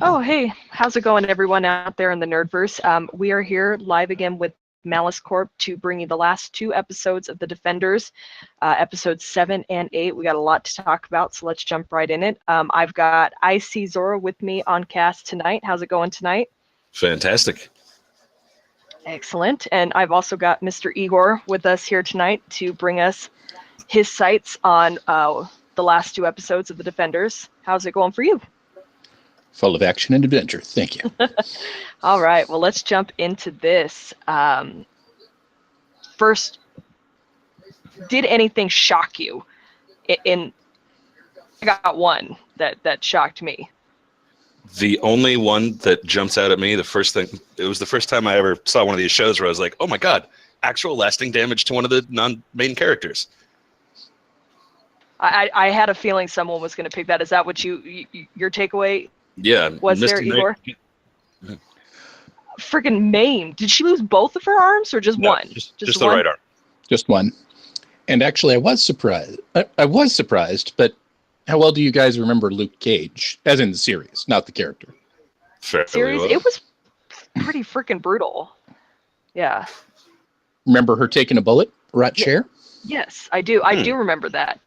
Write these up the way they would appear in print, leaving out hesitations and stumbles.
Oh, hey, how's it going, everyone out there in the Nerdverse? We are here live again with Malice Corp to bring you the last two episodes of The Defenders, episodes 7 and 8. We got a lot to talk about, so let's jump right in it. I've got IC Zora with me on cast tonight. How's it going tonight? Fantastic. Excellent. And I've also got Mr. Igor with us here tonight to bring us his sights on the last two episodes of The Defenders. How's it going for you? Full of action and adventure. Thank you. All right. Well, let's jump into this. First, did anything shock you? I got one that shocked me. The only one that jumps out at me, it was the first time I ever saw one of these shows where I was like, oh my God, actual lasting damage to one of the non-main characters. I had a feeling someone was going to pick that. Is that what your takeaway? Yeah. Was there, Igor? Freaking maimed. Did she lose both of her arms or just one? Just the right arm. Just one. And actually, I was surprised. I was surprised, but how well do you guys remember Luke Cage? As in the series, not the character. Series? It was pretty freaking brutal. Yeah. Remember her taking a bullet? Right chair? Yes, I do. I do remember that.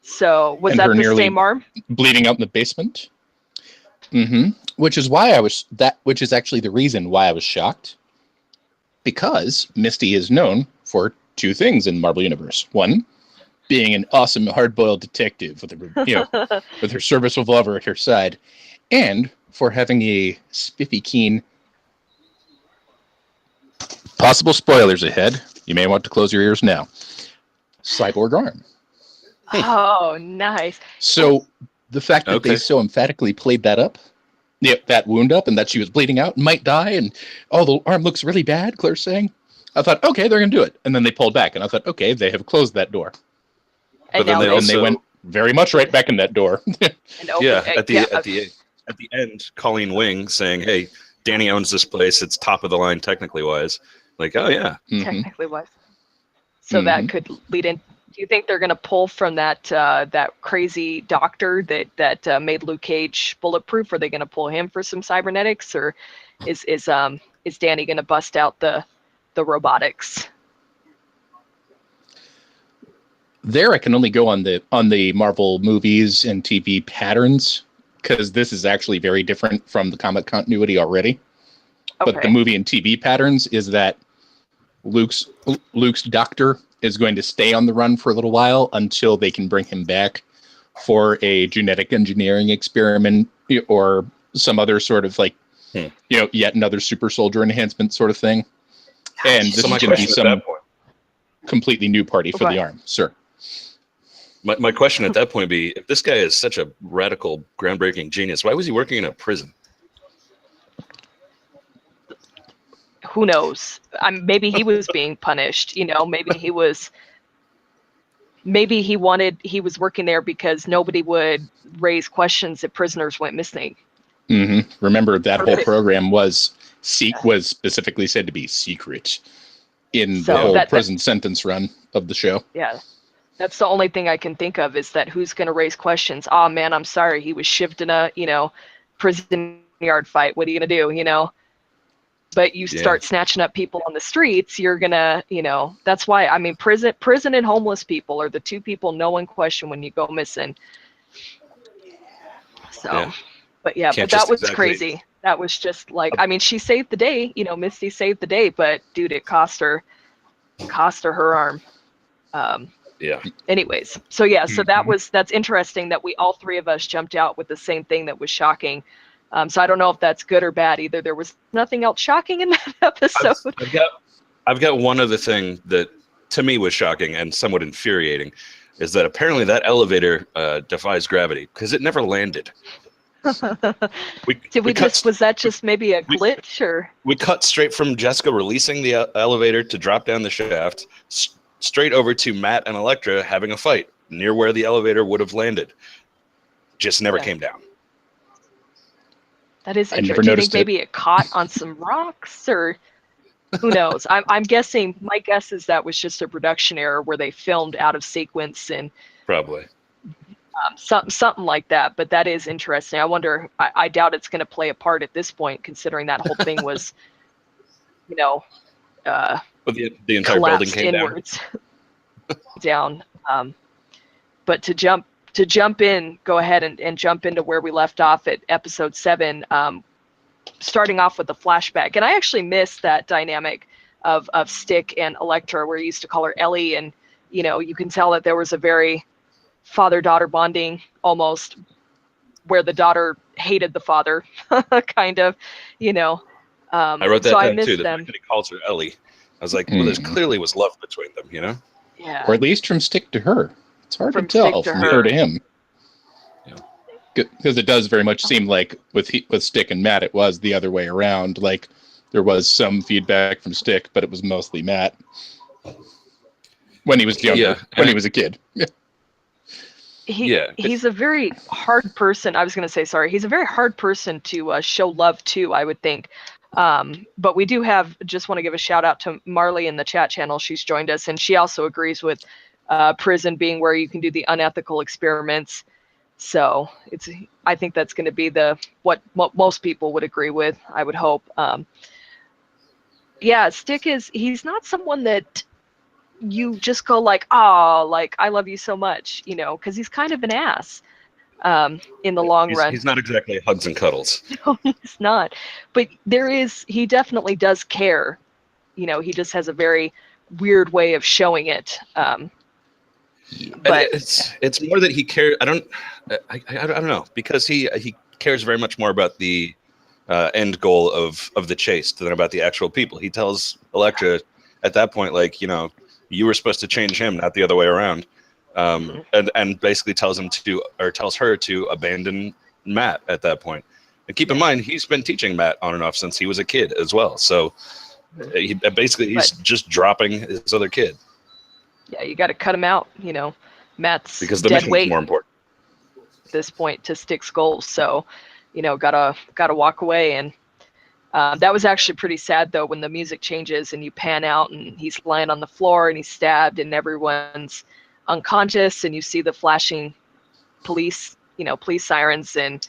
So, was that the same arm? Bleeding out in the basement? Mm-hmm. Which is actually the reason why I was shocked. Because Misty is known for two things in the Marvel Universe. One, being an awesome hard-boiled detective with with her serviceable lover at her side, and for having a spiffy keen. Possible spoilers ahead. You may want to close your ears now. Cyborg arm. Oh, nice. So the fact that they so emphatically played that up, that wound up, and that she was bleeding out and might die, and the arm looks really bad, Claire's saying, I thought, okay, they're going to do it. And then they pulled back, and I thought, okay, they have closed that door. And but then they went very much right back in that door. At the end, Colleen Wing saying, hey, Danny owns this place. It's top of the line technically wise. Like, oh, yeah. Technically wise. So that could lead in. Do you think they're going to pull from that crazy doctor that made Luke Cage bulletproof? Are they going to pull him for some cybernetics, or is Danny going to bust out the robotics? There, I can only go on the Marvel movies and TV patterns, because this is actually very different from the comic continuity already. Okay. But the movie and TV patterns is that Luke's doctor is going to stay on the run for a little while until they can bring him back for a genetic engineering experiment or some other sort of yet another super soldier enhancement sort of thing. And this is going to be some completely new party for the arm, sir. My question at that point would be, if this guy is such a radical, groundbreaking genius, why was he working in a prison? Who knows? Maybe he was being punished. Maybe he was. Maybe he was working there because nobody would raise questions if prisoners went missing. Mm-hmm. Remember that whole program was specifically said to be secret in the whole prison sentence run of the show. Yeah. That's the only thing I can think of is that who's going to raise questions? Oh man, I'm sorry. He was shivved in a, prison yard fight. What are you going to do? But you start snatching up people on the streets, you're going to, that's why, prison and homeless people are the two people no one question when you go missing. So, but that was crazy. That was just she saved the day, Misty saved the day, but dude, it cost her her arm. Anyways, so that's interesting that we all three of us jumped out with the same thing that was shocking. So I don't know if that's good or bad either. There was nothing else shocking in that episode. I've got one other thing that to me was shocking and somewhat infuriating, is that apparently that elevator defies gravity because it never landed. Was that just maybe a glitch or? We cut straight from Jessica releasing the elevator to drop down the shaft, straight over to Matt and Elektra having a fight near where the elevator would have landed. Just never came down. That is interesting. Do you think maybe it caught on some rocks, or who knows? I'm guessing. My guess is that was just a production error where they filmed out of sequence and probably. something like that. But that is interesting. I wonder. I doubt it's going to play a part at this point, considering that whole thing was, you know, but the entire building came inwards, down. But to jump in, go ahead and jump into where we left off at episode 7, starting off with the flashback. And I actually missed that dynamic of Stick and Elektra, where he used to call her Ellie, and you can tell that there was a very father-daughter bonding almost, where the daughter hated the father, kind of, I wrote that down too. The them. fact that he calls her Ellie, I was like, well, there clearly was love between them, Yeah. Or at least from Stick to her. It's hard to tell from her to him. Because it does very much seem like with Stick and Matt, it was the other way around. Like there was some feedback from Stick, but it was mostly Matt when he was younger, when he was a kid. He's a very hard person. I was going to say, sorry. He's a very hard person to show love to, I would think. But we do just want to give a shout out to Marley in the chat channel. She's joined us, and she also agrees with prison being where you can do the unethical experiments. So I think that's going to be what most people would agree with, I would hope. Stick he's not someone that you just go like, oh, like, I love you so much, because he's kind of an ass in the long run. He's not exactly hugs and cuddles. No, he's not. But he definitely does care. He just has a very weird way of showing it. But it's more that he cares. I don't know, because he cares very much more about the end goal of the chase than about the actual people. He tells Elektra at that point, like, you were supposed to change him, not the other way around. And basically tells her to abandon Matt at that point. And keep in mind, he's been teaching Matt on and off since he was a kid as well. So he's just dropping his other kid. Yeah, you got to cut him out. Matt's because the dead mission's weight more important at this point to Stick's goals. So, gotta walk away. And that was actually pretty sad, though, when the music changes and you pan out and he's lying on the floor and he's stabbed and everyone's unconscious, and you see the flashing police sirens, and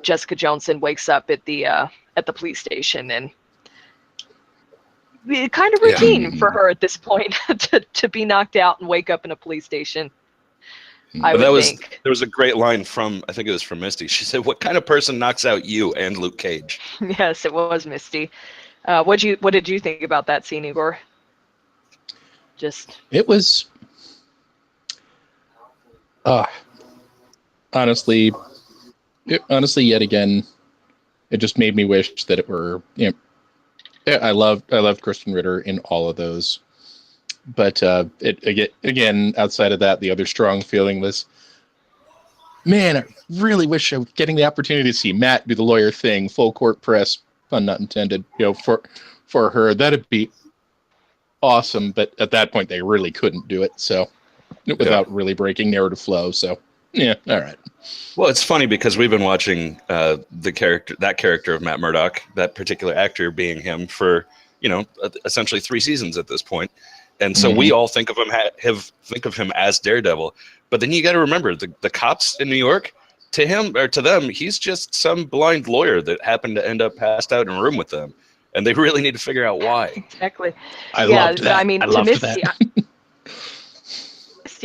Jessica Johnson wakes up at the police station, and kind of routine for her at this point to be knocked out and wake up in a police station. There was a great line from, I think it was from Misty. She said, "What kind of person knocks out you and Luke Cage?" Yes, it was Misty. What did you think about that scene, Igor? It was honestly, yet again, it just made me wish that it were. I loved Kristen Ritter in all of those, but again, outside of that, the other strong feeling was, man, I really wish I was getting the opportunity to see Matt do the lawyer thing, full court press, pun not intended, for her. That'd be awesome. But at that point, they really couldn't do it. So without really breaking narrative flow. So yeah, all right. Well, it's funny because we've been watching that character of Matt Murdock, that particular actor being him for, essentially 3 seasons at this point. And so we all think of him as Daredevil. But then you got to remember the cops in New York, to them, he's just some blind lawyer that happened to end up passed out in a room with them. And they really need to figure out why. Exactly. I loved that. I mean, I loved that.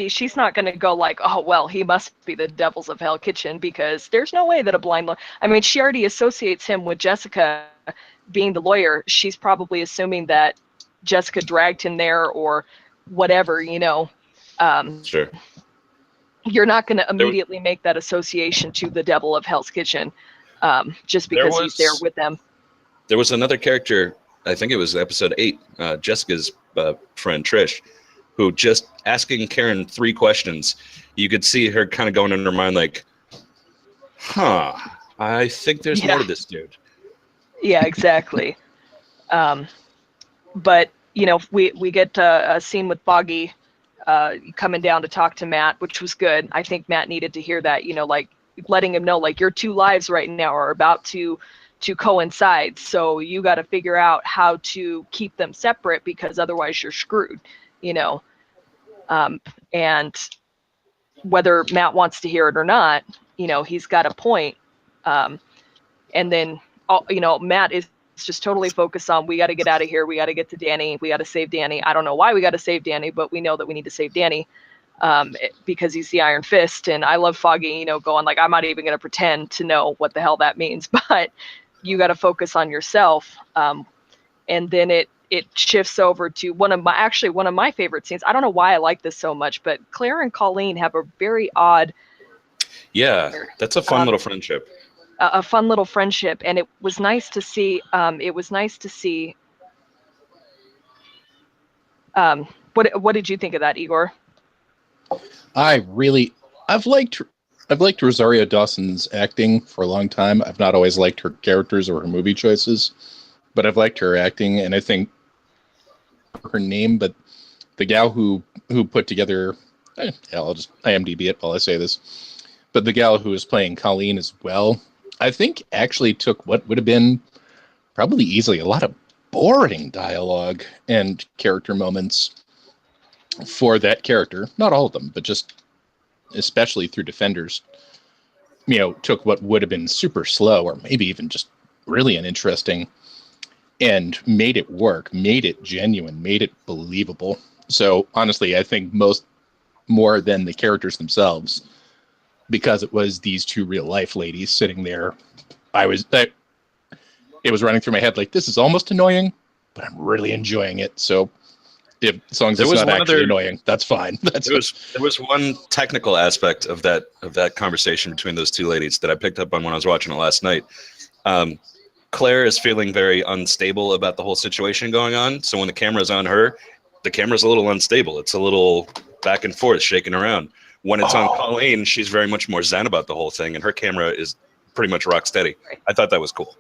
She's not going to go like, oh, well, he must be the devils of Hell Kitchen, because there's no way that a blind lawyer. I mean, she already associates him with Jessica being the lawyer. She's probably assuming that Jessica dragged him there or whatever, Sure. You're not going to immediately make that association to the devil of Hell's Kitchen just because he's there with them. There was another character, I think it was episode 8, Jessica's friend Trish, who just asking Karen 3 questions, you could see her kind of going in her mind like, I think there's more to this dude. Yeah, exactly. But, we get a scene with Boggy coming down to talk to Matt, which was good. I think Matt needed to hear that, like letting him know, like, your 2 lives right now are about to coincide. So you got to figure out how to keep them separate, because otherwise you're screwed. And whether Matt wants to hear it or not, he's got a point. And then, Matt is just totally focused on, we got to get out of here. We got to get to Danny. We got to save Danny. I don't know why we got to save Danny, but we know that we need to save Danny because he's the Iron Fist. And I love Foggy, going like, I'm not even going to pretend to know what the hell that means, but you got to focus on yourself. And then it shifts over to one of my favorite scenes. I don't know why I like this so much, but Claire and Colleen have a very odd. Yeah, that's a fun little friendship. A fun little friendship, and it was nice to see. What did you think of that, Igor? I've liked Rosario Dawson's acting for a long time. I've not always liked her characters or her movie choices, but I've liked her acting, and I think her name, but the gal who put together, I'll just IMDb it while I say this, but the gal who is playing Colleen as well, I think actually took what would have been probably easily a lot of boring dialogue and character moments for that character. Not all of them, but just especially through Defenders, took what would have been super slow or maybe even just really uninteresting and made it work, made it genuine, made it believable. So honestly, I think more than the characters themselves, because it was these two real life ladies sitting there, it was running through my head like, this is almost annoying, but I'm really enjoying it. So if as long as it's not actually annoying, that's fine. There was one technical aspect of that conversation between those two ladies that I picked up on when I was watching it last night. Claire is feeling very unstable about the whole situation going on. So when the camera's on her, the camera's a little unstable. It's a little back and forth, shaking around. When it's on Colleen, she's very much more zen about the whole thing, and her camera is pretty much rock steady. I thought that was cool.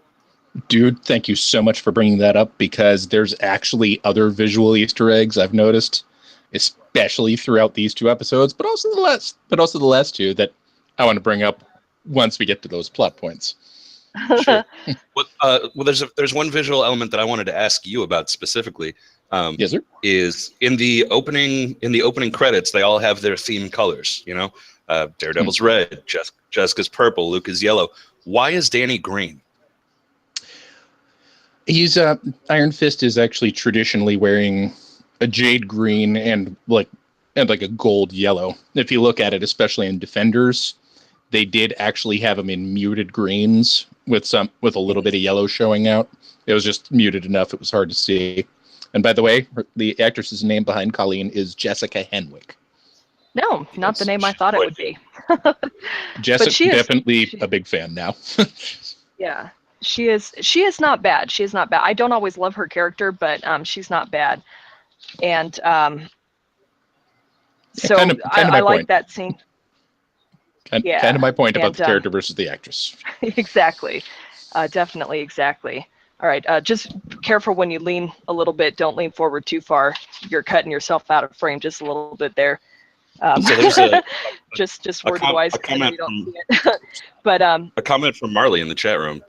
Dude, thank you so much for bringing that up, because there's actually other visual Easter eggs I've noticed, especially throughout these two episodes, but also the last two that I want to bring up once we get to those plot points. Sure. Well, there's one visual element that I wanted to ask you about specifically. Yes, sir. Is in the opening credits, they all have their theme colors. Daredevil's red, Jessica's purple, Luke is yellow. Why is Danny green? He's Iron Fist is actually traditionally wearing a jade green and like a gold yellow. If you look at it, especially in Defenders, they did actually have him in muted greens with a little bit of yellow showing out. It was just muted enough; it was hard to see. And by the way, the actress's name behind Colleen is Jessica Henwick. No, not the name I thought it would be. Jessica, definitely a big fan now. Yeah, she is not bad. She is not bad. I don't always love her character, but she's not bad. And so kind of I like that scene. Kind of my point about the character versus the actress. Exactly. Definitely, exactly. All right, just careful when you lean a little bit. Don't lean forward too far. You're cutting yourself out of frame just a little bit there. So there's just word-wise, you don't see it. But a comment from Marley in the chat room.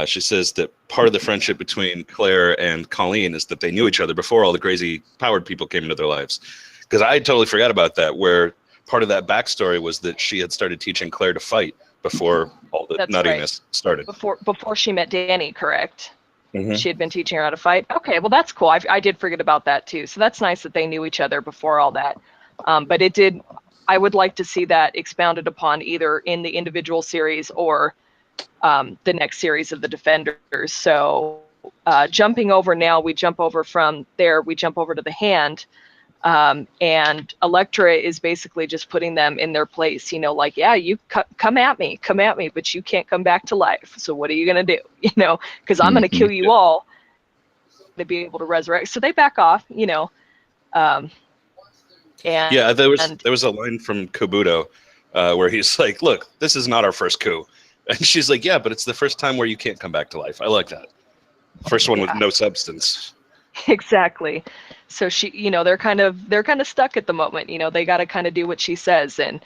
She says that part of the friendship between Claire and Colleen is that they knew each other before all the crazy powered people came into their lives. Because I totally forgot about that, where part of that backstory was that she had started teaching Claire to fight before all the nuttiness started. Before she met Danny, correct? Mm-hmm. She had been teaching her how to fight. Okay, well that's cool. I did forget about that too. So that's nice that they knew each other before all that. But I would like to see that expounded upon either in the individual series or the next series of the Defenders. So jumping over now, we jump over from there, we jump over to the Hand. And Elektra is basically just putting them in their place, like, yeah, you come at me, but you can't come back to life. So what are you going to do? Because I'm going to kill you all to be able to resurrect. So they back off, and yeah, there was a line from Kabuto where he's like, look, this is not our first coup. And she's like, yeah, but it's the first time where you can't come back to life. I like that. First one with no substance. Exactly. So she, they're kind of stuck at the moment. They got to kind of do what she says and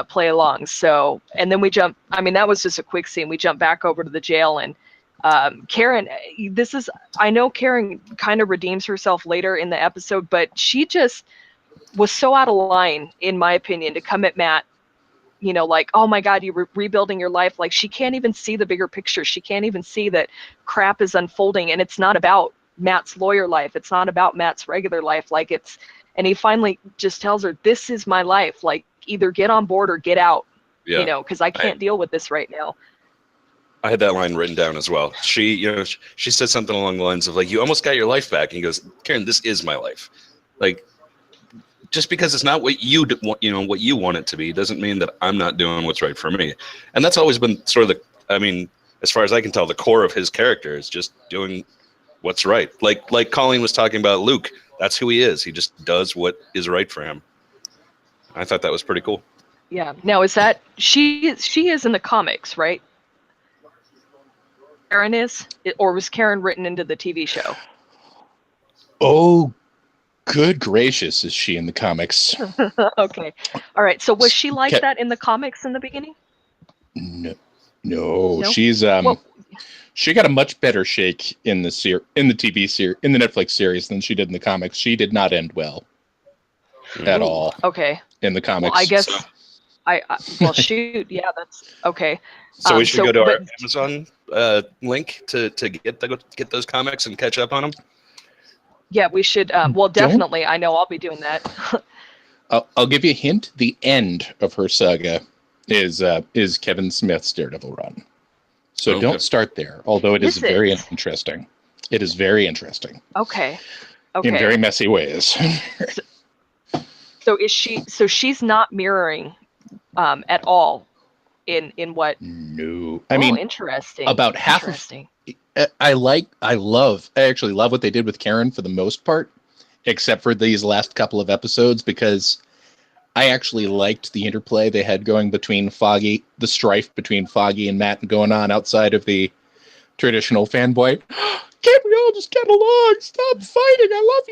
play along. So, and then we jump. I mean, that was just a quick scene. We jump back over to the jail, and Karen. I know Karen kind of redeems herself later in the episode, but she just was so out of line, in my opinion, to come at Matt, you know, like, oh my God, you're rebuilding your life. Like, she can't even see the bigger picture. She can't even see that crap is unfolding, and it's not about Matt's lawyer life. It's not about Matt's regular life. Like, and he finally just tells her, this is my life. Like, either get on board or get out, you know, because I can't deal with this right now. I had that line written down as well. She said something along the lines of like, you almost got your life back. And he goes, Karen, this is my life. Like, just because it's not what you want, you know, what you want it to be, doesn't mean that I'm not doing what's right for me. And that's always been sort of as far as I can tell, the core of his character is just doing what's right. Like Colleen was talking about Luke. That's who he is. He just does what is right for him. I thought that was pretty cool. Yeah. Now, is that she is in the comics, right? Karen is, or was Karen written into the TV show? Oh, good gracious, is she in the comics? Okay. All right. So was she like that in the comics in the beginning? No. She's she got a much better shake in the TV series, in the Netflix series, than she did in the comics. She did not end well at all. Okay. In the comics. Well, I guess well, shoot. Yeah, that's okay. So we should go to our Amazon link to get those comics and catch up on them. Yeah, we should. Well, definitely. I know I'll be doing that. I'll give you a hint. The end of her saga is Kevin Smith's Daredevil run. So don't start there, although it is very interesting. It is very interesting. Okay. In very messy ways. So is she? So she's not mirroring at all in what? No. I mean, interesting. About half I actually love what they did with Karen for the most part, except for these last couple of episodes, because I actually liked the interplay they had going between Foggy, the strife between Foggy and Matt going on outside of the traditional fanboy. Can't we all just get along? Stop fighting. I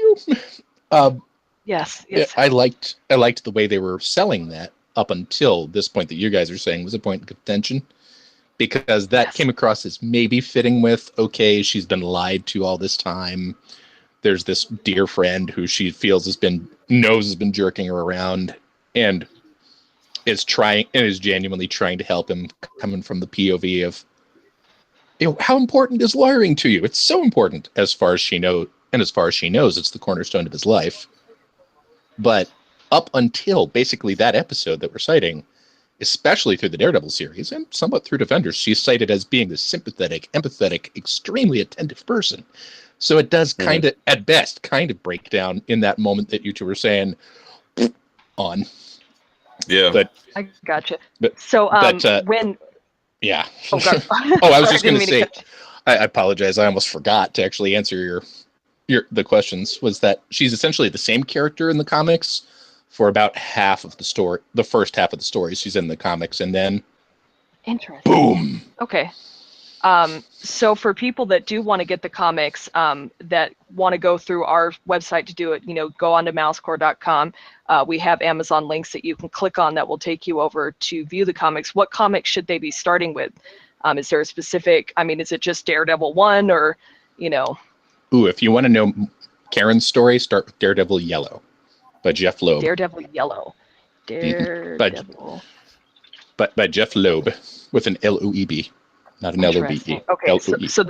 love you. Yes. I liked the way they were selling that up until this point that you guys are saying was a point of contention, because that came across as maybe fitting with, okay, she's been lied to all this time. There's this dear friend who she feels has been jerking her around and is genuinely trying to help him, coming from the POV of, you know, how important is lawyering to you? It's so important as far as she knows, and as far as she knows, it's the cornerstone of his life. But up until basically that episode that we're citing, especially through the Daredevil series and somewhat through Defenders, she's cited as being this sympathetic, empathetic, extremely attentive person. So it does kind of, at best, kind of break down in that moment that you two were saying on. Yeah. But I gotcha. But, so when... Yeah. Oh, God. I was just going to say, I apologize. I almost forgot to actually answer the questions. Was that she's essentially the same character in the comics for about half of the story, the first half of the story. She's in the comics, and then interesting. Boom. Okay. So for people that do want to get the comics, that want to go through our website to do it, you know, go on to malicecorp.com. We have Amazon links that you can click on that will take you over to view the comics. What comics should they be starting with? Is there a specific, is it just Daredevil 1 or, you know? Ooh, if you want to know Karen's story, start with Daredevil Yellow by Jeff Loeb. Daredevil Yellow. Daredevil. By Jeff Loeb with an L-O-E-B, not an L-O-B-E. Okay, so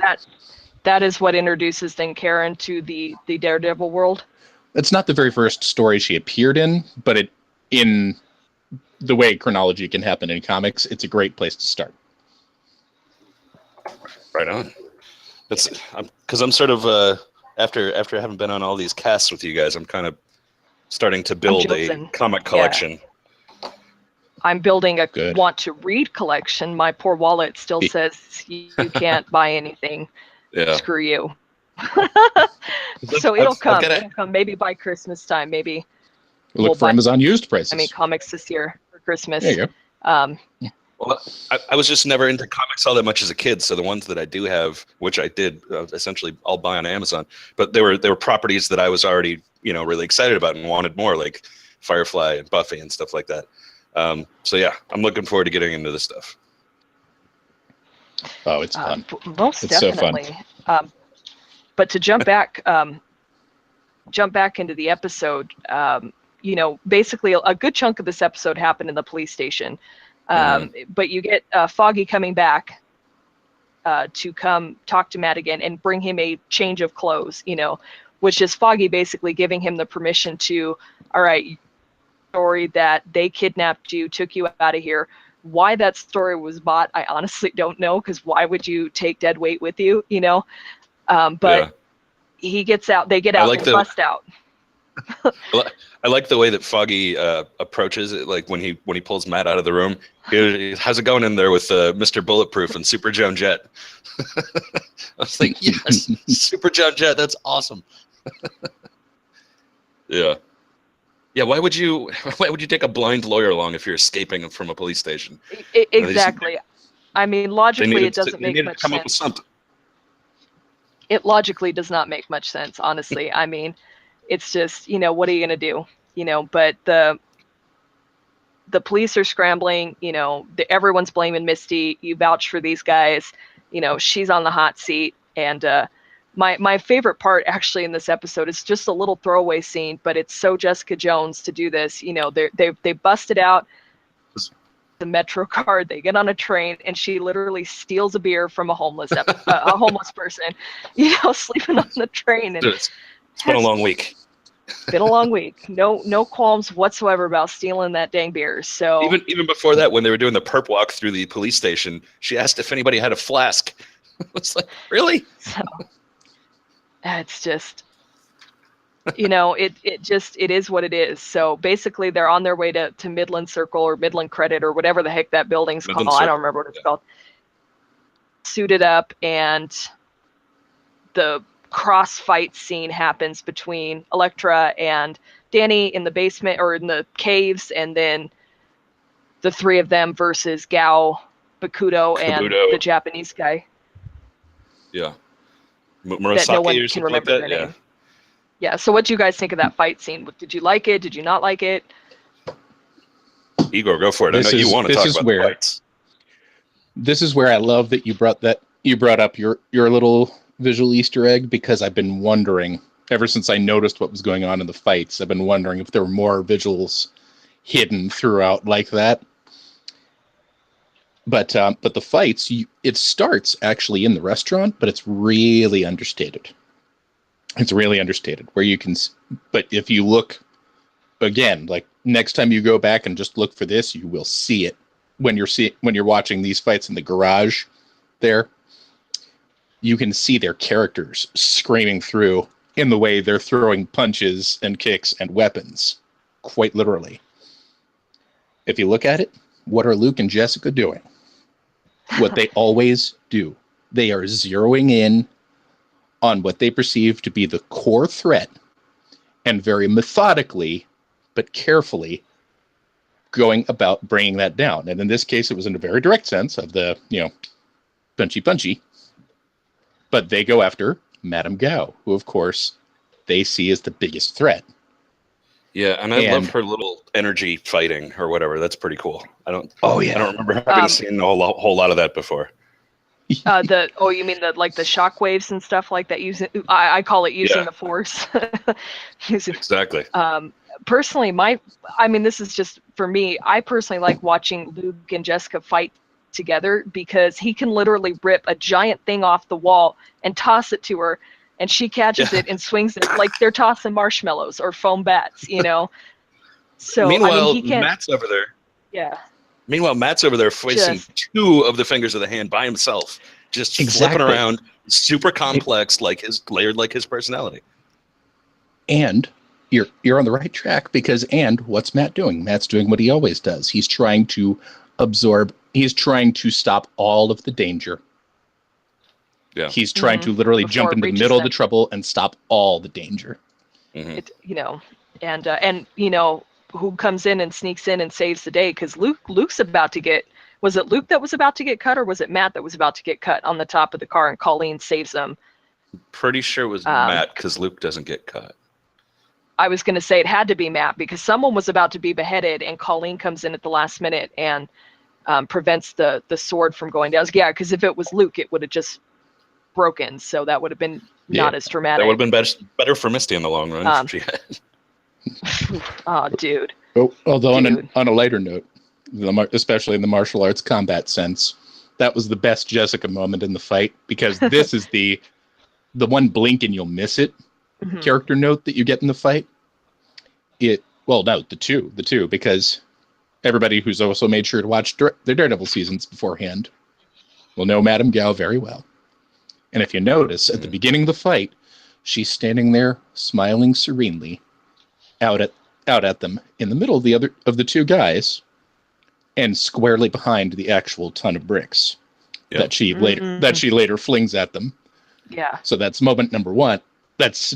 that is what introduces then Karen to the Daredevil world? It's not the very first story she appeared in, but in the way chronology can happen in comics, it's a great place to start. Right on. That's because I'm sort of after having been on all these casts with you guys, I'm kind of starting to build a comic collection. Yeah. I'm building a want to read collection. My poor wallet still says you can't buy anything. Yeah. Screw you. So it'll come maybe by Christmas time. Maybe look for Amazon used prices. Comics this year for Christmas. There you go. Well, I was just never into comics all that much as a kid, so the ones that I do have, which I did essentially all buy on Amazon, but they were properties that I was already, you know, really excited about and wanted more, like Firefly and Buffy and stuff like that. So yeah, I'm looking forward to getting into this stuff. Oh, it's fun. Most it's definitely. So fun. But to jump back into the episode, basically a good chunk of this episode happened in the police station. But you get Foggy coming back to come talk to Matt again and bring him a change of clothes, which is Foggy basically giving him the permission to, all right, story that they kidnapped you, took you out of here. Why that story was bought, I honestly don't know, because why would you take dead weight with you, But he gets out, they get out, they bust out. I like the way that Foggy approaches it. Like when he pulls Matt out of the room, how's it going in there with Mr. Bulletproof and Super Joan Jett? I was like, yes, Super Joan Jett, that's awesome. Yeah. Why would you take a blind lawyer along if you're escaping from a police station? Exactly. I mean, logically, it doesn't make much sense. Up with something. It logically does not make much sense, honestly. I mean, it's just, what are you going to do? But the police are scrambling, everyone's blaming Misty. You vouch for these guys, she's on the hot seat. And my favorite part actually in this episode is just a little throwaway scene, but it's so Jessica Jones to do this. They busted out the Metro card. They get on a train, and she literally steals a beer from a homeless person, sleeping on the train. And it's been a long week. Been a long week. No qualms whatsoever about stealing that dang beer. So even before that, when they were doing the perp walk through the police station, she asked if anybody had a flask. It's like, really? So it's just, it is what it is. So basically, they're on their way to Midland Circle or Midland Credit or whatever the heck that building's called. I don't remember what it's called. Suited up, and the cross-fight scene happens between Elektra and Danny in the basement or in the caves, and then the three of them versus Gao, Bakuto, and the Japanese guy. Yeah. That no one can remember their name. Yeah, so what do you guys think of that fight scene? Did you like it? Did you not like it? Igor, go for it. I know you want to talk about the fights. This is where I love that you brought up your little visual Easter egg, because I've been wondering ever since I noticed what was going on in the fights. I've been wondering if there were more visuals hidden throughout like that. But the fights, it starts actually in the restaurant, but it's really understated. It's really understated where you can, but if you look again, like next time you go back and just look for this, you will see it when you're watching these fights in the garage there. You can see their characters screaming through in the way they're throwing punches and kicks and weapons, quite literally. If you look at it, what are Luke and Jessica doing? What they always do. They are zeroing in on what they perceive to be the core threat and very methodically but carefully going about bringing that down. And in this case, it was in a very direct sense of the, punchy. But they go after Madame Gao, who, of course, they see as the biggest threat. Yeah, and I love her little energy fighting or whatever. That's pretty cool. I don't remember having seen a whole lot of that before. You mean the shock waves and stuff like that? I call it using the force. Exactly. Personally, this is just for me. I personally like watching Luke and Jessica fight together because he can literally rip a giant thing off the wall and toss it to her, and she catches it and swings it like they're tossing marshmallows or foam bats, So meanwhile, Matt's over there. Yeah. Meanwhile, Matt's over there facing two of the fingers of the hand by himself, just flipping around, super complex, layered like his personality. And you're on the right track because what's Matt doing? Matt's doing what he always does. He's trying to absorb. He's trying to stop all of the danger. Yeah. He's trying to literally jump into the middle of the trouble and stop all the danger. Mm-hmm. Who comes in and sneaks in and saves the day, because Luke's about to get, was it Luke that was about to get cut, or was it Matt that was about to get cut on the top of the car, and Colleen saves him? Pretty sure it was Matt, because Luke doesn't get cut. I was going to say it had to be Matt, because someone was about to be beheaded, and Colleen comes in at the last minute and prevents the sword from going down. Yeah, because if it was Luke, it would have just broken, so that would have been not as dramatic. That would have been better for Misty in the long run. Oh, dude. Although Dude. on a lighter note, especially in the martial arts combat sense, that was the best Jessica moment in the fight, because this is the one blink and you'll miss it character note that you get in the fight. The two, because everybody who's also made sure to watch the Daredevil seasons beforehand will know Madame Gao very well. And if you notice, at the beginning of the fight, she's standing there smiling serenely out at them in the middle of the two guys, and squarely behind the actual ton of bricks that she later flings at them. Yeah. So that's moment number one. That's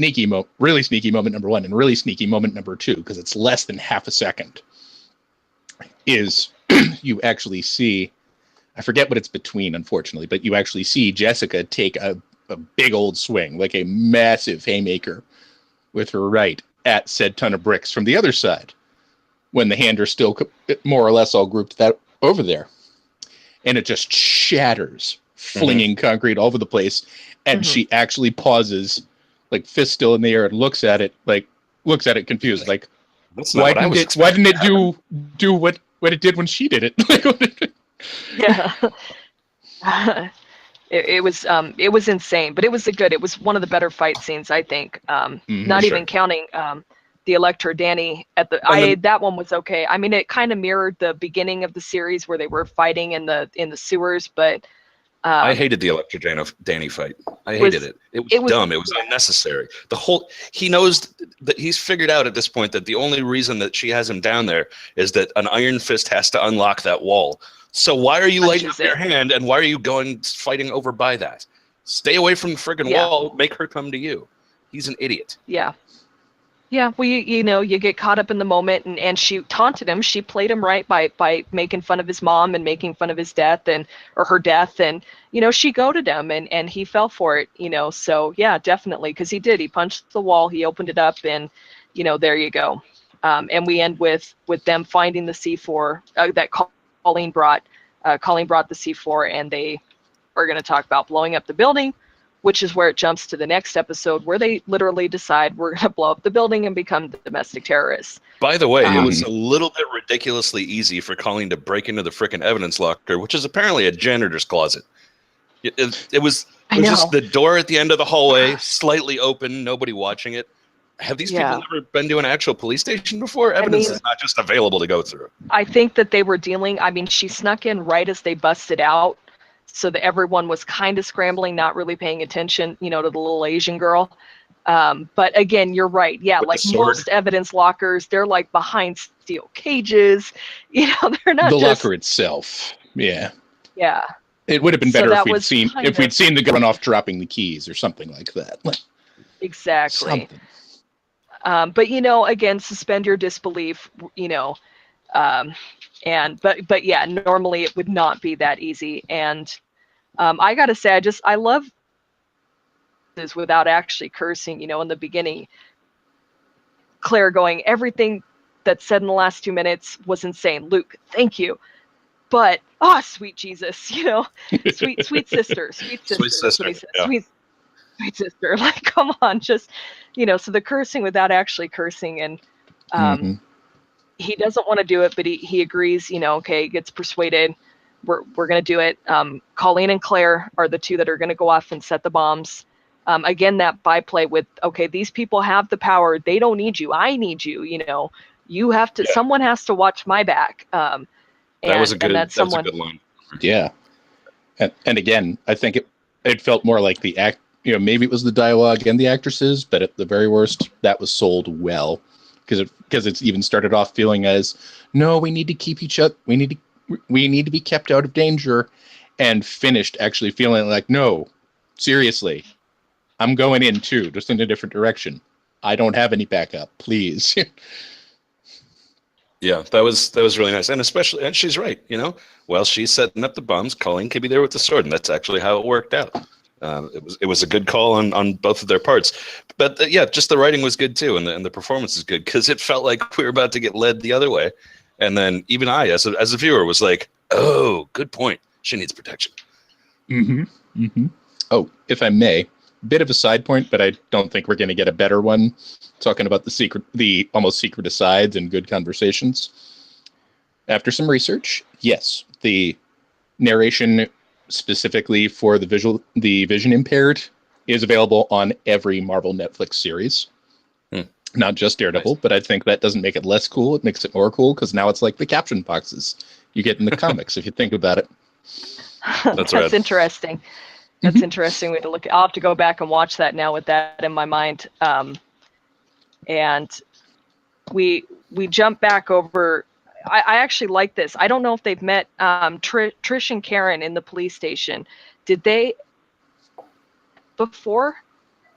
really sneaky moment number one, and really sneaky moment number two, because it's less than half a second. Is you actually see, I forget what it's between, unfortunately, but you actually see Jessica take a big old swing, like a massive haymaker, with her right at said ton of bricks from the other side, when the hand are still more or less all grouped that over there, and it just shatters, flinging concrete all over the place. And she actually pauses, like fist still in the air, and looks at it confused, like, why didn't it do what it did when she did it? Yeah. It was insane, but it was one of the better fight scenes, I think. Not even counting the Elektra Danny that one was okay. I mean, it kind of mirrored the beginning of the series where they were fighting in the sewers, but I hated the Elektra Danny fight. I hated it. It was dumb. It was unnecessary. He knows that he's figured out at this point that the only reason that she has him down there is that an Iron Fist has to unlock that wall. So why are you lighting up your hand, and why are you fighting over by that? Stay away from the friggin' wall. Make her come to you. He's an idiot. Yeah. Yeah, well, you get caught up in the moment, and she taunted him. She played him right by making fun of his mom and making fun of his death or her death, and she goaded him, and he fell for it. So yeah, definitely, because he did. He punched the wall. He opened it up, and there you go. And we end with them finding the C4 that Colleen brought. Colleen brought the C4, and they are going to talk about blowing up the building, which is where it jumps to the next episode, where they literally decide we're going to blow up the building and become the domestic terrorists. By the way, it was a little bit ridiculously easy for Colleen to break into the frickin' evidence locker, which is apparently a janitor's closet. It was just the door at the end of the hallway, slightly open, nobody watching it. Have these people ever been to an actual police station before? Evidence is not just available to go through. I think that they were she snuck in right as they busted out, so that everyone was kind of scrambling, not really paying attention, to the little Asian girl. But again, you're right. Yeah, with like most evidence lockers, they're like behind steel cages. They're not the locker itself. Yeah. Yeah. It would have been better if we'd seen the gun off dropping the keys or something like that. Exactly. Something. But again, suspend your disbelief. But yeah, normally it would not be that easy. And I gotta say, I love this without actually cursing. In the beginning, Claire going, everything that's said in the last 2 minutes was insane. Luke, thank you. But sweet Jesus, sweet sister. Sweet sister, like, come on, just so the cursing without actually cursing, and he doesn't want to do it, but he agrees, okay, gets persuaded, we're gonna do it. Colleen and Claire are the two that are gonna go off and set the bombs. Again, that byplay with, okay, these people have the power, they don't need you, I need you. You have to, someone has to watch my back. That was a good line. Yeah. And again, I think it felt more like the act, maybe it was the dialogue and the actresses, but at the very worst, that was sold well, because it's even started off feeling as, no, we need to keep each other, we need to be kept out of danger, and finished actually feeling like, no, seriously, I'm going in too, just in a different direction. I don't have any backup, please. Yeah, that was really nice, and she's right. While she's setting up the bombs, Colleen could be there with the sword, and that's actually how it worked out. It was a good call on both of their parts, but just the writing was good too, and the performance is good, because it felt like we were about to get led the other way, and then even I, as a viewer, was like, oh, good point. She needs protection. Mm-hmm. Mm-hmm. Oh, if I may, bit of a side point, but I don't think we're going to get a better one talking about the almost secret asides and good conversations. After some research, yes, the narration specifically for the vision impaired is available on every Marvel Netflix series. Not just Daredevil, but I think that doesn't make it less cool. It makes it more cool because now it's like the caption boxes you get in the comics, if you think about it. That's interesting. That's interesting way to look at. I'll have to go back and watch that now with that in my mind. And we jump back over. I actually like this. I don't know if they've met Trish and Karen in the police station. Did they before?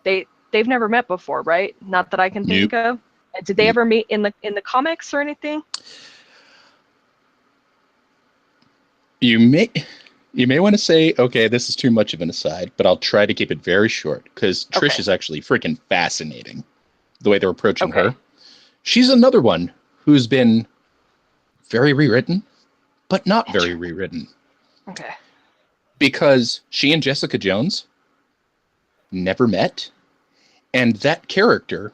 They've never met before, right? Not that I can think of. Did they ever meet in the comics or anything? You may want to say, okay, this is too much of an aside, but I'll try to keep it very short because Trish is actually freaking fascinating. The way they're approaching her. She's another one who's been very rewritten, but not very rewritten. Okay. Because she and Jessica Jones never met. And that character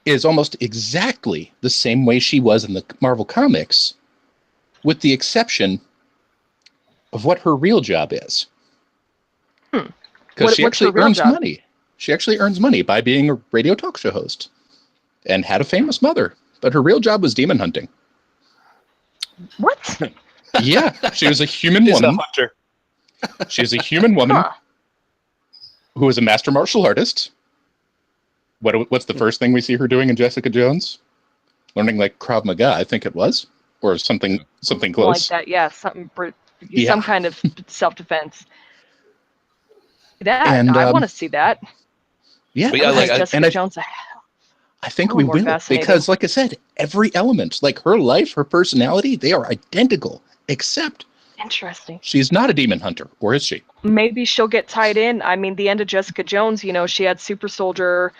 is almost exactly the same way she was in the Marvel Comics, with the exception of what her real job is. Because she actually earns money. She actually earns money by being a radio talk show host and had a famous mother. But her real job was demon hunting. What? Yeah, she was a human woman. A hunter. She was a human woman who was a master martial artist. What's the first thing we see her doing in Jessica Jones? Learning like Krav Maga, I think it was, or something close. Like that, yeah, some kind of self-defense. I want to see that. Yeah, Jessica Jones. I think we will because, like I said, every element, like her life, her personality, they are identical, except interesting. She's not a demon hunter, or is she? Maybe she'll get tied in. I mean, the end of Jessica Jones, she had super soldier,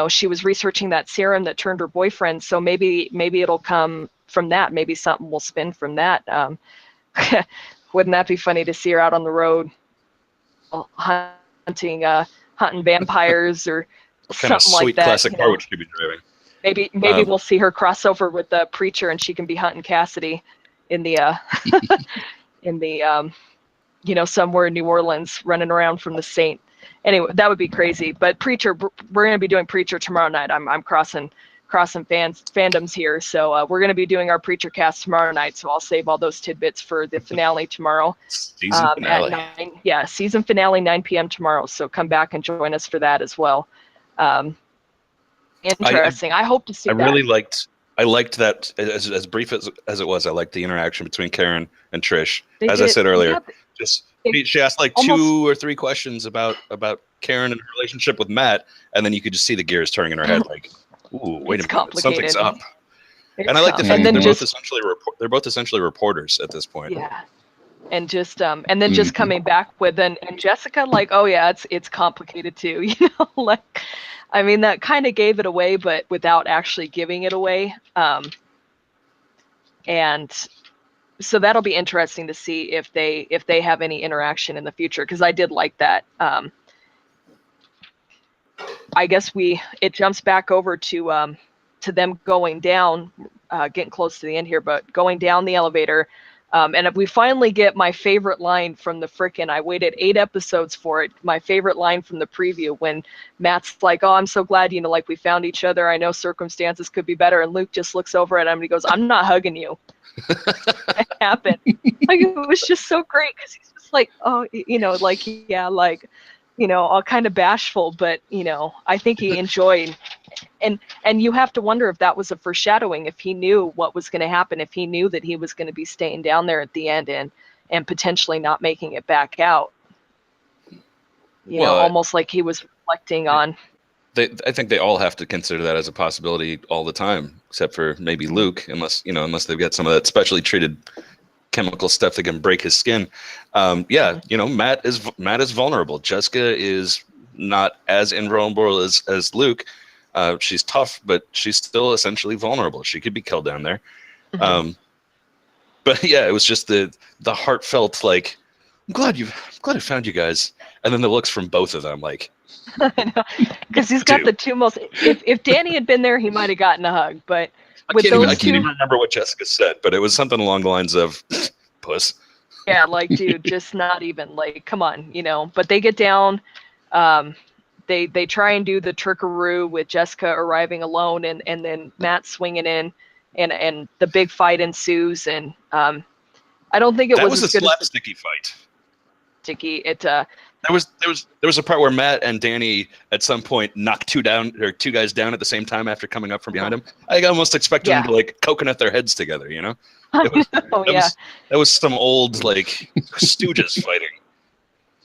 she was researching that serum that turned her boyfriend. So maybe it'll come from that. Maybe something will spin from that. Wouldn't that be funny to see her out on the road hunting vampires or something like that? What kind of sweet classic car would she be driving? Maybe we'll see her cross over with the preacher and she can be hunting Cassidy in the somewhere in New Orleans running around from the Saint. Anyway, that would be crazy. But Preacher, we're going to be doing Preacher tomorrow night. I'm crossing fandoms here. So we're going to be doing our Preacher cast tomorrow night. So I'll save all those tidbits for the finale tomorrow. Season finale. At 9, yeah, season finale, 9 p.m. tomorrow. So come back and join us for that as well. Interesting. I hope to see that. I liked that as brief as it was. I liked the interaction between Karen and Trish. I said earlier, she asked like 2 or 3 questions about Karen and her relationship with Matt, and then you could just see the gears turning in her head, like, "Ooh, wait a minute, something's up." And I like the fact that they're both essentially reporters at this point. Yeah, and just just coming back with and Jessica, like, oh yeah, it's complicated too, like. I mean, that kind of gave it away, but without actually giving it away. And so that'll be interesting to see if they have any interaction in the future, because I did like that. I guess it jumps back over to them going down, getting close to the end here, but going down the elevator. And we finally get my favorite line from the I waited 8 episodes for it. My favorite line from the preview when Matt's like, "Oh, I'm so glad, like we found each other. I know circumstances could be better." And Luke just looks over at him and he goes, "I'm not hugging you." It happened. Like, it was just so great because he's just like, oh, like, yeah, like, all kind of bashful, but, I think he enjoyed. And you have to wonder if that was a foreshadowing, if he knew what was going to happen, if he knew that he was going to be staying down there at the end and potentially not making it back out. Almost like he was reflecting on. I think they all have to consider that as a possibility all the time, except for maybe Luke, unless they've got some of that specially treated chemical stuff that can break his skin. Matt is vulnerable. Jessica is not as invulnerable as Luke. She's tough, but she's still essentially vulnerable. She could be killed down there. But yeah, it was just the heartfelt, like, glad I found you guys. And then the looks from both of them, like, because he's got the two most. If Danny had been there, he might have gotten a hug. But with those I can't even remember what Jessica said, but it was something along the lines of, "Puss." Yeah, like, dude, just not even, like, come on, But they get down. They try and do the trickaroo with Jessica arriving alone, and then Matt swinging in, and the big fight ensues. And I don't think it was a as good slapsticky fight. Sticky. It There was a part where Matt and Danny at some point knocked two guys down at the same time after coming up from behind him. I almost expected them to like coconut their heads together, That was some old like stooges fighting.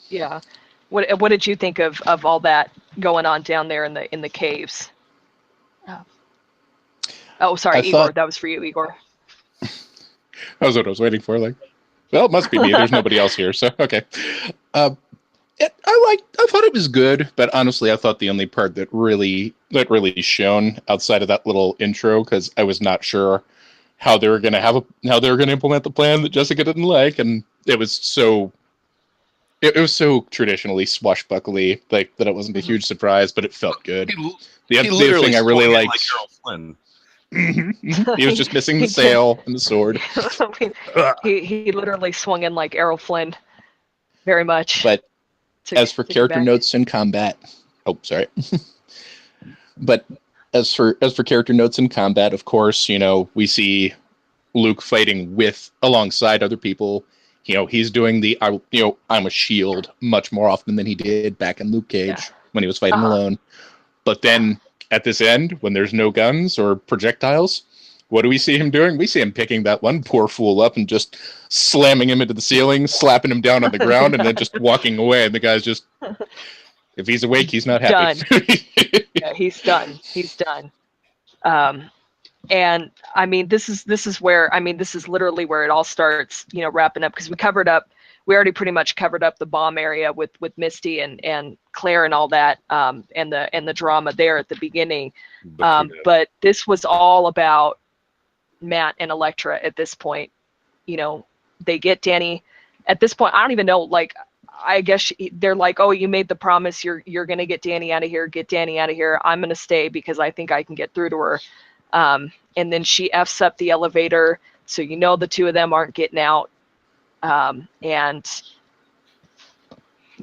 Yeah. What did you think of all that going on down there in the caves? Oh, sorry, Igor. That was for you, Igor. That was what I was waiting for. Like, well, it must be me. There's nobody else here, so okay. I thought it was good, but honestly, I thought the only part that really shone outside of that little intro, because I was not sure how they were going to implement the plan that Jessica didn't like, and it was so traditionally swashbuckly, like that it wasn't a huge surprise, but it felt good. The other thing I really liked. Like Errol Flynn. He was just missing the sail and the sword. he literally swung in like Errol Flynn, very much. But as for character notes in combat, sorry. But as for character notes in combat, of course, we see Luke fighting alongside other people. He's doing the I'm a shield much more often than he did back in Luke Cage when he was fighting alone. But then at this end, when there's no guns or projectiles, what do we see him doing? We see him picking that one poor fool up and just slamming him into the ceiling, slapping him down on the ground, and then just walking away. And the guy's just, if he's awake, he's not happy. Done. Yeah, he's done. He's done. And I mean, this is literally where it all starts, wrapping up, because we already pretty much covered up the bomb area with Misty and Claire and all that, and the drama there at the beginning. But this was all about Matt and Elektra at this point. They get Danny at this point. I don't even know, like, I guess they're like, oh, you made the promise, you're gonna get Danny out of here. I'm gonna stay because I think I can get through to her. And then she F's up the elevator, so the two of them aren't getting out. And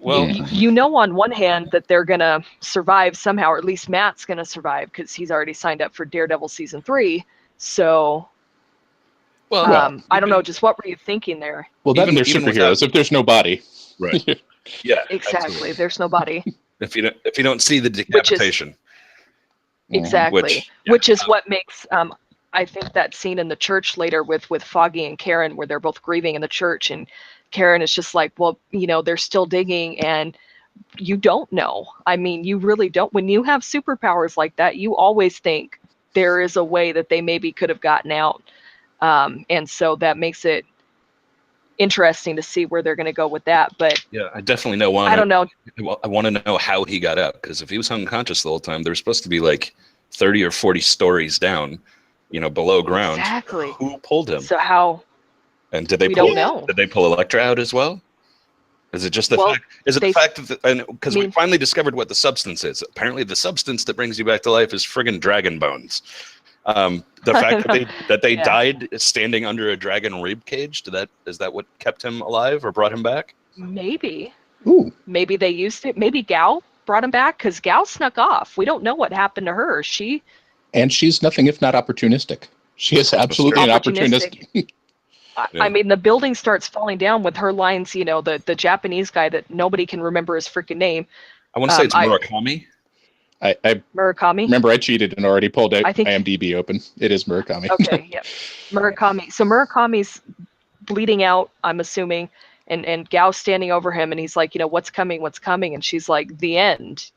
well, on one hand that they're gonna survive somehow, or at least Matt's gonna survive because he's already signed up for Daredevil season 3. So, I don't know. Just what were you thinking there? Well, then they're superheroes. If there's no body, right? Yeah, exactly. Absolutely. There's no body. If you don't see the decapitation, exactly. Which is what makes I think that scene in the church later with Foggy and Karen, where they're both grieving in the church, and Karen is just like, well, they're still digging, and you don't know. I mean, you really don't. When you have superpowers like that, you always think there is a way that they maybe could have gotten out. And so that makes it interesting to see where they're going to go with that. But yeah, I definitely know. I don't know. I want to know how he got out, because if he was unconscious the whole time, there's supposed to be like 30 or 40 stories down, below ground. Exactly. Who pulled him? So how? And did they pull Elektra out as well? Is it just the fact? Is it the fact that because we finally discovered what the substance is? Apparently, the substance that brings you back to life is friggin' dragon bones. The fact that they died standing under a dragon rib cage, is that what kept him alive or brought him back? Maybe. Ooh. Maybe they used it. Maybe Gal brought him back, because Gal snuck off. We don't know what happened to her. She's nothing if not opportunistic. She is absolutely an opportunist. Yeah. I mean, the building starts falling down with her lines, the Japanese guy that nobody can remember his freaking name. I want to say it's Murakami. I Murakami. Remember, I cheated and already pulled out IMDb open. It is Murakami. Okay, yeah. Murakami. So Murakami's bleeding out, I'm assuming, and Gao's standing over him, and he's like, what's coming? And she's like, the end,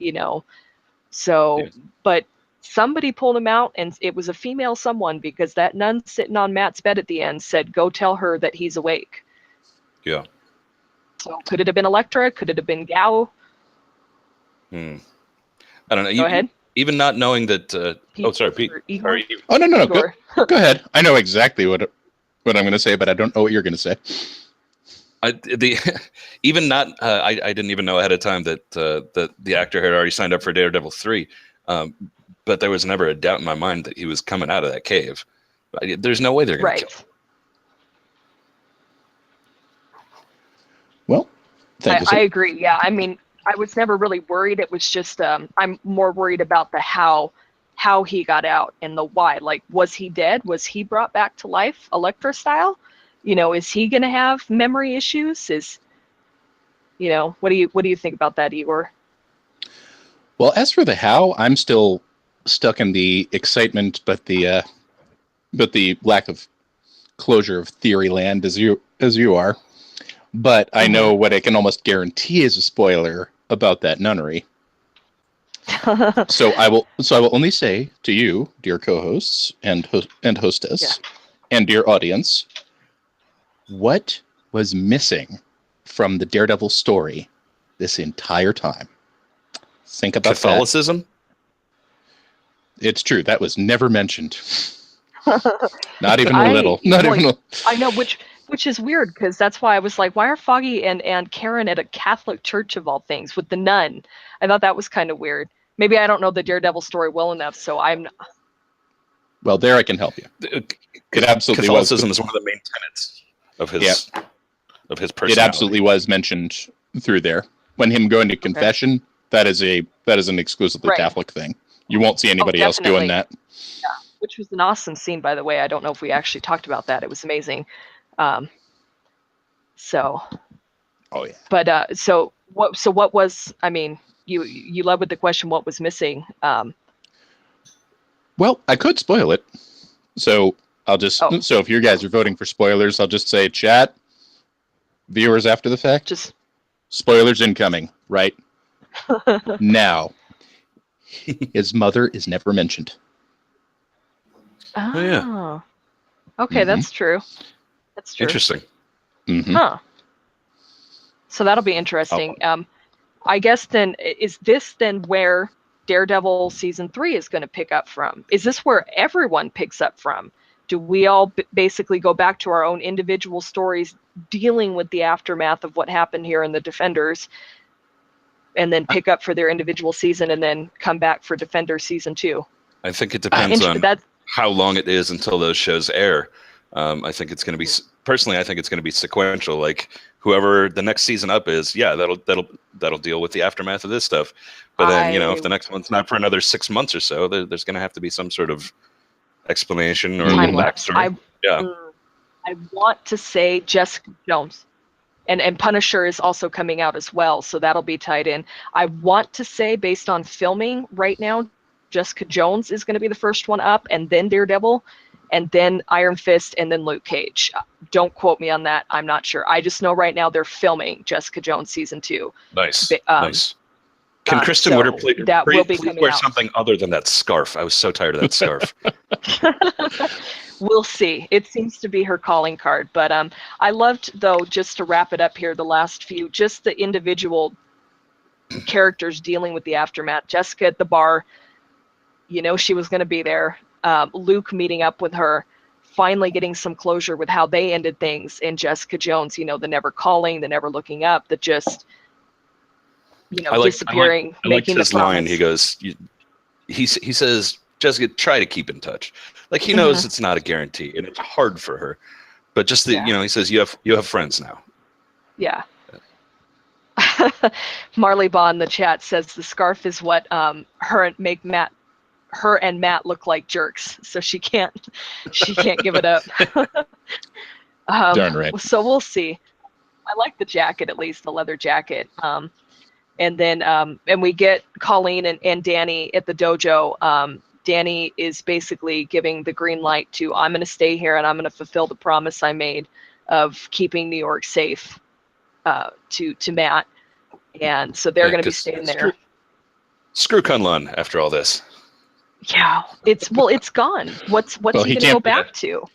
So, yes. But somebody pulled him out, and it was a female someone, because that nun sitting on Matt's bed at the end said, go tell her that he's awake. Yeah. So could it have been Elektra? Could it have been Gao? I don't know. Go ahead. Even not knowing that. Sorry, Pete. Oh, no. Go ahead. I know exactly what I'm going to say, but I don't know what you're going to say. The even not I didn't even know ahead of time that the actor had already signed up for Daredevil 3, but there was never a doubt in my mind that he was coming out of that cave. There's no way they're going to kill him. Well, I agree. Yeah, I mean, I was never really worried. It was just I'm more worried about the how he got out and the why. Like, was he dead? Was he brought back to life, Elektra style? Is he going to have memory issues? What do you think about that, Igor? Well, as for the how, I'm still stuck in the excitement, but the lack of closure of theory land as you are. But I know what I can almost guarantee is a spoiler about that nunnery. So I will only say to you, dear co-hosts and hostess, and dear audience, what was missing from the Daredevil story this entire time? Think about Catholicism? That. It's true. That was never mentioned. Not even a little. Not even a... I know, which is weird, because that's why I was like, why are Foggy and Karen at a Catholic church of all things with the nun? I thought that was kind of weird. Maybe I don't know the Daredevil story well enough, so I'm... Well, there I can help you. It absolutely Catholicism is one of the main tenets of his personality. It absolutely was mentioned through there. When him going to confession, that is an exclusively Catholic thing. You won't see anybody else doing that. Yeah, which was an awesome scene, by the way. I don't know if we actually talked about that. It was amazing. So. Oh yeah. But so what was? I mean, you led with the question, what was missing? Well, I could spoil it. So I'll just. Oh. So if you guys are voting for spoilers, I'll just say, chat, viewers after the fact, just spoilers incoming. Right. Now, his mother is never mentioned. Oh, yeah. Okay, that's true. That's true. Interesting. Huh. So that'll be interesting. I guess then, is this then where Daredevil season 3 is going to pick up from? Is this where everyone picks up from? Do we all basically go back to our own individual stories dealing with the aftermath of what happened here in the Defenders, and then pick up for their individual season and then come back for Defender season 2? I think it depends on how long it is until those shows air. I think it's going to be, personally, I think it's going to be sequential. Like, whoever the next season up is, that'll deal with the aftermath of this stuff. But then, if the next one's not for another 6 months or so, there's going to have to be some sort of explanation or backstory. I want to say Jessica Jones. And Punisher is also coming out as well, so that'll be tied in. I want to say, based on filming right now, Jessica Jones is going to be the first one up, and then Daredevil, and then Iron Fist, and then Luke Cage. Don't quote me on that. I'm not sure. I just know right now they're filming Jessica Jones season 2. Nice. Nice. Can Kristen Witter please wear something other than that scarf? I was so tired of that scarf. We'll see. It seems to be her calling card. But I loved, though, just to wrap it up here, the last few, just the individual characters dealing with the aftermath. Jessica at the bar, she was going to be there. Luke meeting up with her, finally getting some closure with how they ended things. And Jessica Jones, the never calling, the never looking up, the just, disappearing. I liked his line. He goes, he says, Jessica, try to keep in touch. Like, he knows it's not a guarantee and it's hard for her, but just he says, you have friends now. Yeah. Marley Baugh in the chat says the scarf is what her and Matt look like jerks, so she can't give it up. Darn right. So we'll see. I like the jacket, at least the leather jacket. And then and we get Colleen and Danny at the dojo. Danny is basically giving the green light to, I'm going to stay here and I'm going to fulfill the promise I made of keeping New York safe to Matt. And so they're going to be staying there. Screw Kunlun after all this. Yeah, it's gone. What's he going to go back to?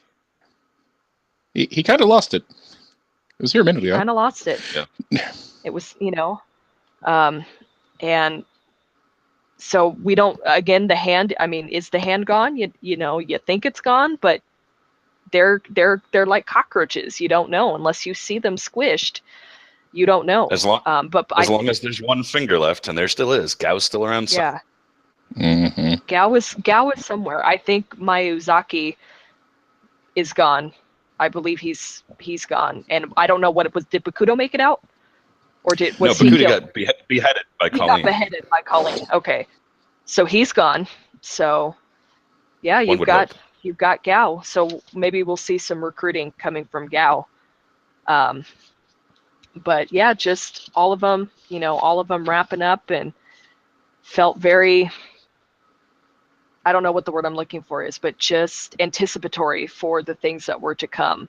He kind of lost it. It was here a minute ago. Kind of lost it. Yeah. It was, and so we don't, again, the hand, I mean, is the hand gone? You think it's gone, but they're like cockroaches. You don't know unless you see them squished. You don't know. As long as there's one finger left, and there still is. Gao's still around. Yeah. Mm-hmm. Gao is somewhere. I think Mayuzaki is gone. I believe he's gone, and I don't know what it was. Did Bakudo make it out, or was he Bakudo killed? got beheaded by He Colleen. got beheaded by Colleen. Okay, so he's gone. So yeah, you've got Gao. So maybe we'll see some recruiting coming from Gao. But yeah, just all of them, wrapping up, and felt very, I don't know what the word I'm looking for is, but just anticipatory for the things that were to come.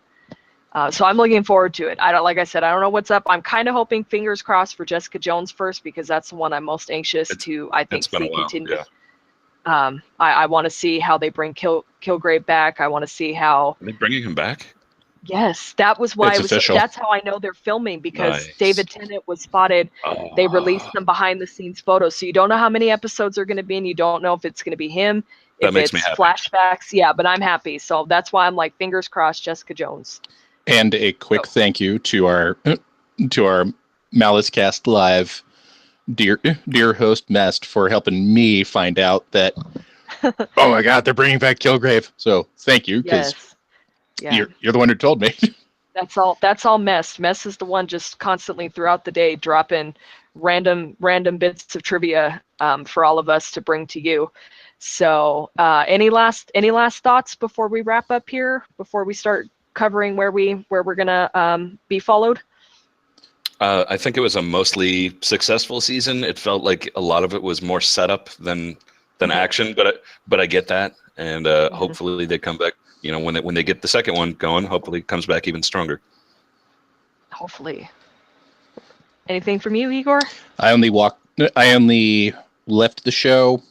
So I'm looking forward to it. Like I said, I don't know what's up. I'm kind of hoping, fingers crossed, for Jessica Jones first, because that's the one I'm most anxious to, I think, see continue. Yeah. I want to see how they bring Kilgrave back. I want to see how. Are they bringing him back? Yes, that was why official. That's how I know they're filming, because Nice. David Tennant was spotted. They released some behind the scenes photos, so you don't know how many episodes are going to be, and you don't know if it's going to be him, if it's flashbacks. Yeah, but I'm happy, so that's why I'm like, fingers crossed, Jessica Jones. And a quick thank you to our MaliceCast Live dear host Mest for helping me find out that oh my God, they're bringing back Kilgrave. So thank you, because you're the one who told me. That's all Mess. Mess is the one just constantly throughout the day dropping random bits of trivia for all of us to bring to you. So any last thoughts before we wrap up here, before we start covering where we're gonna be followed? I think it was a mostly successful season. It felt like a lot of it was more setup than action, but I get that, and hopefully they come back. When they get the second one going, hopefully it comes back even stronger. Hopefully. Anything from you, Igor? I only left the show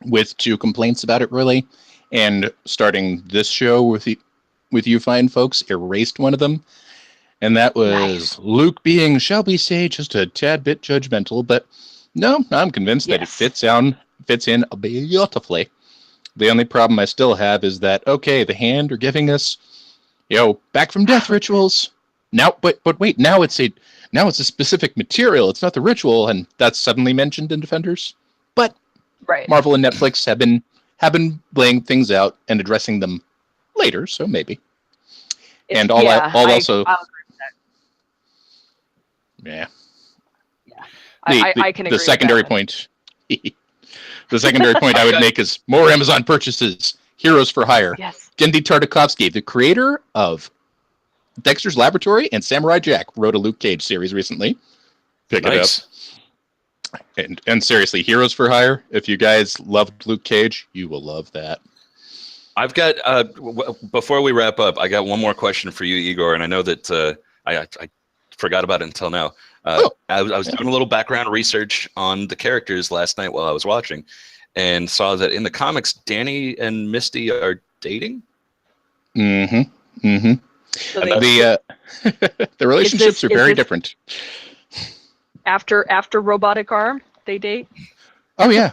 with 2 complaints about it, really, and starting this show with you fine folks erased one of them, and that was Luke being, shall we say, just a tad bit judgmental. But no, I'm convinced that it fits in beautifully. The only problem I still have is that, okay, the Hand are giving us, back from death rituals. Now, but wait, now it's a specific material. It's not the ritual, and that's suddenly mentioned in Defenders. But Marvel and Netflix have been laying things out and addressing them later, so maybe. And I'll also. I'll agree with that. Yeah. I can agree. The secondary point. The secondary point I would make is more Amazon purchases. Heroes for Hire. Yes. Gendy Tartakovsky, the creator of Dexter's Laboratory and Samurai Jack, wrote a Luke Cage series recently. Pick it up. And seriously, Heroes for Hire. If you guys loved Luke Cage, you will love that. I've got before we wrap up, I got one more question for you, Igor, and I know that I forgot about it until now. I was doing a little background research on the characters last night while I was watching, and saw that in the comics, Danny and Misty are dating. Mm-hmm. Mm-hmm. So the relationships are very different. After Robotic Arm, they date? Oh yeah.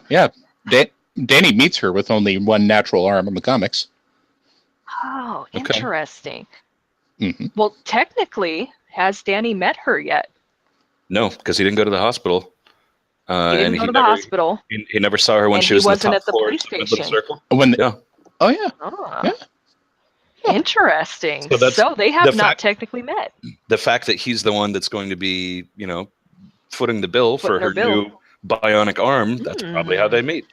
Danny meets her with only one natural arm in the comics. Oh, interesting. Mm-hmm. Well, technically, has Danny met her yet? No, because he didn't go to the hospital. He didn't go to the hospital. He never saw her when she was in the top floor of the circle. Interesting. So they have not technically met. The fact that he's the one that's going to be, footing the bill for her new bionic arm, that's probably how they meet.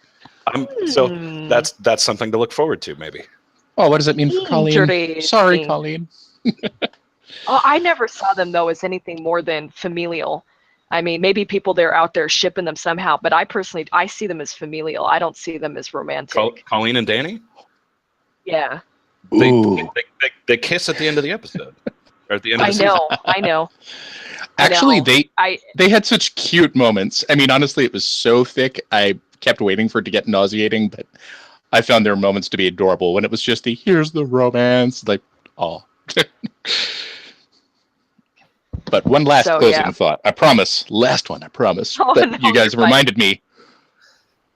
So that's something to look forward to, maybe. Oh, what does that mean for Colleen? Sorry, Colleen. I never saw them, though, as anything more than familial. I mean, maybe people they're out there shipping them somehow, but I see them as familial. I don't see them as romantic. Colleen and Danny? Yeah. They kiss at the end of the episode. Or at the end of the season. I know. Actually, they had such cute moments. I mean, honestly, it was so thick, I kept waiting for it to get nauseating, but I found their moments to be adorable when it was just here's the romance, like, oh. But one last closing thought. I promise. Last one, I promise. You guys reminded me.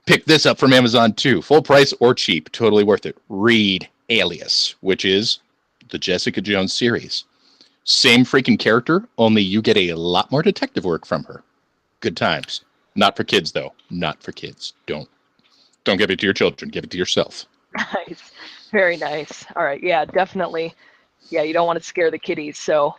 Pick this up from Amazon too. Full price or cheap. Totally worth it. Read Alias, which is the Jessica Jones series. Same freaking character, only you get a lot more detective work from her. Good times. Not for kids, though. Not for kids. Don't give it to your children. Give it to yourself. Nice. Very nice. All right. Yeah, definitely. Yeah, you don't want to scare the kiddies. So,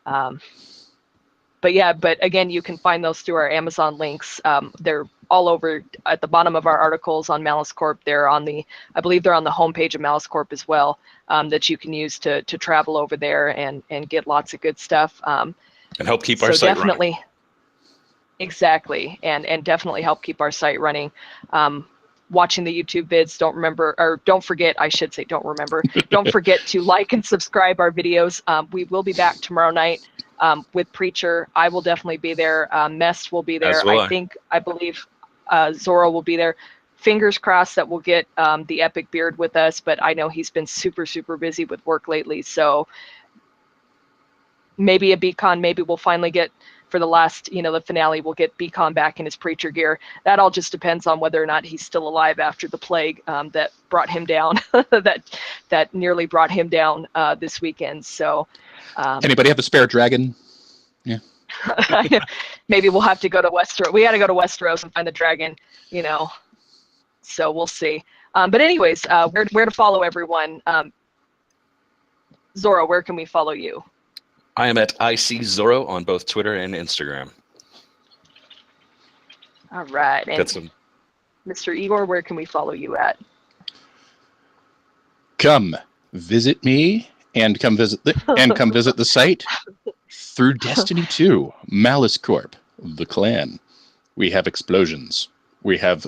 but again, you can find those through our Amazon links. They're all over at the bottom of our articles on Malice Corp. I believe they're on the homepage of Malice Corp as well, that you can use to travel over there and get lots of good stuff. And help keep our site running. Exactly. And definitely help keep our site running. Watching the YouTube vids, don't forget to like and subscribe our videos. We will be back tomorrow night with Preacher. I will definitely be there. Mest will be there. I believe Zorro will be there. Fingers crossed that we'll get the Epic Beard with us, but I know he's been super, super busy with work lately. So maybe a BCon, maybe we'll finally get, for the last, the finale, we'll get BCon back in his Preacher gear. That all just depends on whether or not he's still alive after the plague that brought him down, that nearly brought him down this weekend. So, anybody have a spare dragon? Yeah. Maybe we'll have to go to Westeros. We got to go to Westeros and find the dragon, So we'll see. But anyways, where to follow everyone? Zorro, where can we follow you? I am at IC Zorro on both Twitter and Instagram. All right. And Mr. Igor, where can we follow you at? Come visit me and come visit the site through Destiny 2, Malice Corp, the clan. We have explosions. We have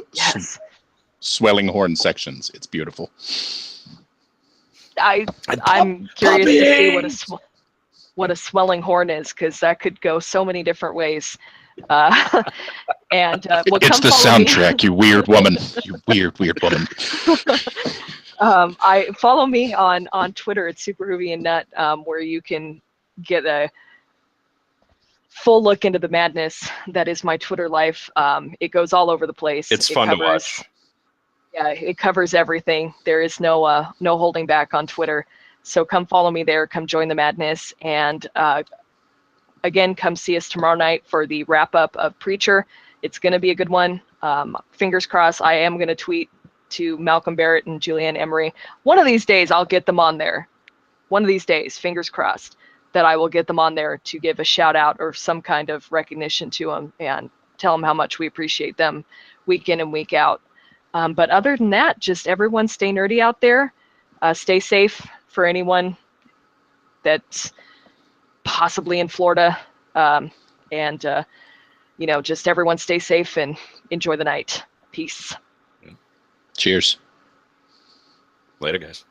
swelling horn sections. It's beautiful. I'm curious to see what a swelling horn is, because that could go so many different ways. And it's the soundtrack, you weird woman. You weird woman. Follow me on Twitter at SuperHoovyandNut, where you can get a full look into the madness that is my Twitter life. It goes all over the place. It's fun to watch. Yeah, it covers everything. There is no holding back on Twitter. So come follow me there. Come join the madness. And again, come see us tomorrow night for the wrap up of Preacher. It's going to be a good one. Fingers crossed. I am going to tweet to Malcolm Barrett and Julianne Emery. One of these days, I'll get them on there. One of these days, fingers crossed, that I will get them on there to give a shout out or some kind of recognition to them and tell them how much we appreciate them week in and week out. But other than that, just everyone stay nerdy out there. Stay safe for anyone that's possibly in Florida. Just everyone stay safe and enjoy the night. Peace. Cheers. Later, guys.